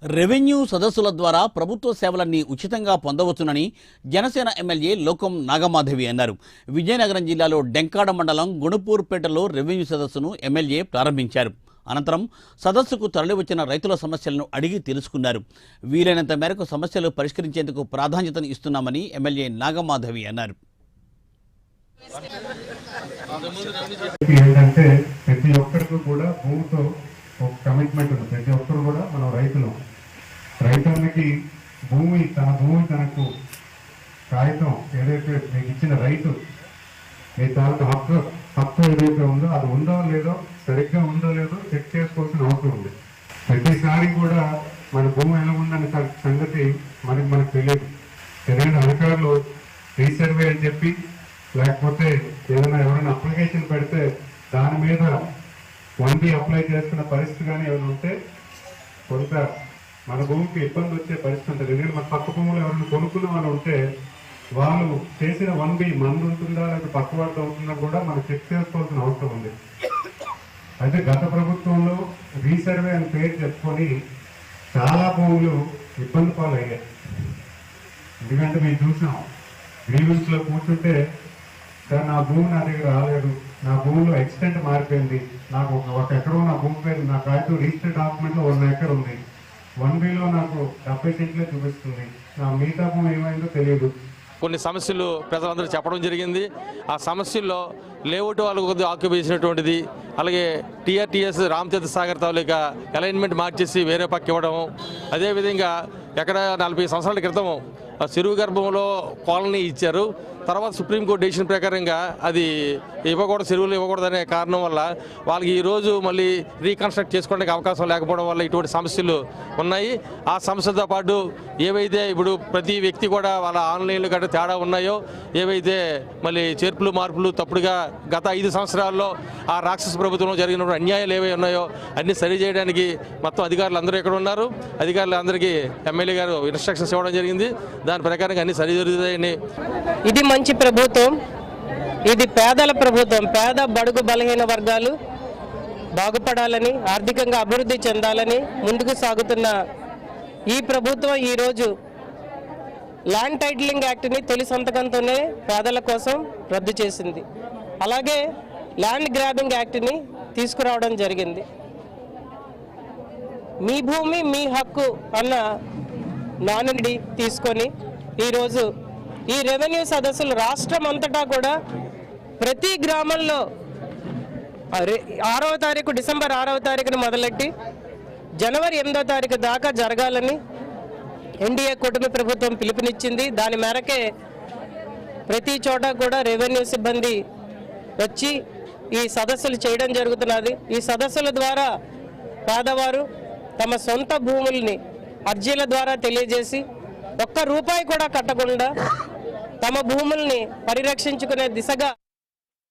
Revenue సదస్సుల ద్వారా ప్రభుత్వ సేవలన్నీ ఉచితంగా పొందవచ్చునని జనసేన ఎమ్మెల్యే లోకం నాగమాధవి అన్నారు. విజయనగరం జిల్లాలో డెంకాడ మండలం గుణపూర్పేటలో రెవెన్యూ సదస్సును ఎమ్మెల్యే ప్రారంభించారు. అనంతరం సదస్సుకు తరలివచ్చిన రైతుల సమస్యలను అడిగి తెలుసుకున్నారు. వీలైనంత మేరకు సమస్యలు పరిష్కరించేందుకు ప్రాధాన్యతను ఇస్తున్నామని ఎమ్మెల్యే నాగమాధవి అన్నారు. ఏంటంటే ప్రతి ఒక్కరికి కూడా భూమితో ఒక కమిట్మెంట్ ఉంది. ప్రతి ఒక్కరు కూడా మనం రైతులకి భూమి తనకు కాగితం ఏదైతే మీకు ఇచ్చిన రైతు మీ తాలూకు హక్కు ఏదైతే ఉందో అది ఉందో లేదో సరిగ్గా ఉందో లేదో చెక్ చేసుకోవాల్సిన అవసరం ఉంది. ప్రతిసారి కూడా మన భూమి ఎలా ఉందనే సంగతి మనకు తెలియని అధికారులు రీసర్వే అని చెప్పి లేకపోతే ఎవరైనా అప్లికేషన్ పెడితే దాని మీద 1B అప్లై చేసుకున్న పరిస్థితి కానీ ఏమైనా ఉంటే కొంత మన భూమికి ఇబ్బంది వచ్చే పరిస్థితి ఉంటుంది. ఎందుకంటే మన పక్క భూములు ఎవరైనా కొనుక్కున్న వాళ్ళు ఉంటే వాళ్ళు చేసిన 1B మందు ఉంటుందా లేకపోతే పక్క వార్త అవుతుందా కూడా మనం చెక్ చేసుకోవాల్సిన అవసరం ఉంది. అయితే గత ప్రభుత్వంలో రీసర్వే అని పేరు చెప్పుకొని చాలా భూములు ఇబ్బంది పాలయ్యాయి. ఎందుకంటే మేము చూసాం గ్రీవెన్స్ లో కూర్చుంటే సార్ నా భూమి నా దగ్గర రాలేదు, నా భూమిలో ఎక్స్టెంట్ మారిపోయింది, నాకు ఒక ఎకరం నా భూమి పేరు నా కాగితం రిజిస్టర్ డాక్యుమెంట్ లో 1 ఎకర్ ఉంది, 1Bలో నాకు 70 సెంట్లే చూపిస్తుంది, నా మిగతా భూమి ఏమైందో తెలియదు. కొన్ని సమస్యలు ప్రజలందరూ చెప్పడం జరిగింది. ఆ సమస్యల్లో లేఅవుట్ వాళ్ళు కొద్దిగా ఆక్యుపై చేసినటువంటిది, అలాగే టీఆర్టీఎస్ రామతీర్థ సాగర్ తాలూకా అలైన్మెంట్ మార్చేసి వేరే పక్క ఇవ్వడం, అదేవిధంగా ఎక్కడ 40 సంవత్సరాల క్రితం చెరువు గర్భంలో కాలనీ ఇచ్చారు. తర్వాత సుప్రీంకోర్టు డెసిషన్ ప్రకారంగా అది చెరువులు ఇవ్వకూడదనే కారణం వల్ల వాళ్ళకి ఈరోజు మళ్ళీ రీకన్స్ట్రక్ట్ చేసుకోవడానికి అవకాశం లేకపోవడం వల్ల ఇటువంటి సమస్యలు ఉన్నాయి. ఆ సమస్యలతో పాటు ఏవైతే ఇప్పుడు ప్రతి వ్యక్తి కూడా వాళ్ళ ఆన్లైన్లు గట్రా తేడా ఉన్నాయో, ఏవైతే మళ్ళీ చేర్పులు మార్పులు తప్పుడుగా గత 5 సంవత్సరాల్లో ఆ రాక్షస ప్రభుత్వంలో జరిగిన అన్యాయాలు ఏవై ఉన్నాయో అన్ని సరిచేయడానికి మొత్తం అధికారులు అందరూ ఇక్కడ ఉన్నారు. అధికారులందరికీ ఎమ్మెల్యే గారు ఇన్స్ట్రక్షన్స్ ఇవ్వడం జరిగింది. దాని ప్రకారంగా అన్ని సరిజరుగుతాయని. ఇది మంచి ప్రభుత్వం, ఇది పేదల ప్రభుత్వం. పేద బడుగు బలహీన వర్గాలు బాగుపడాలని, ఆర్థికంగా అభివృద్ధి చెందాలని ముందుకు సాగుతున్న ఈ ప్రభుత్వం ఈరోజు ల్యాండ్ టైటిలింగ్ యాక్ట్ని తొలి సంతకంతోనే పేదల కోసం రద్దు చేసింది. అలాగే ల్యాండ్ గ్రాబింగ్ యాక్ట్ని తీసుకురావడం జరిగింది. మీ భూమి మీ హక్కు అన్న నానుడి తీసుకొని ఈరోజు ఈ రెవెన్యూ సదస్సులు రాష్ట్రం అంతటా కూడా ప్రతి గ్రామంలో 6వ తారీఖు డిసెంబర్ 6వ తారీఖున మొదలెట్టి జనవరి 8వ తారీఖు దాకా జరగాలని ఎన్డీఏ కూటమి ప్రభుత్వం పిలుపునిచ్చింది. దాని మేరకే ప్రతి చోట కూడా రెవెన్యూ సిబ్బంది వచ్చి ఈ సదస్సులు చేయడం జరుగుతున్నది. ఈ సదస్సుల ద్వారా పేదవారు తమ సొంత భూముల్ని అర్జీల ద్వారా తెలియజేసి ఒక్క రూపాయి కూడా కట్టకుండా తమ భూముల్ని పరిరక్షించుకునే దిశగా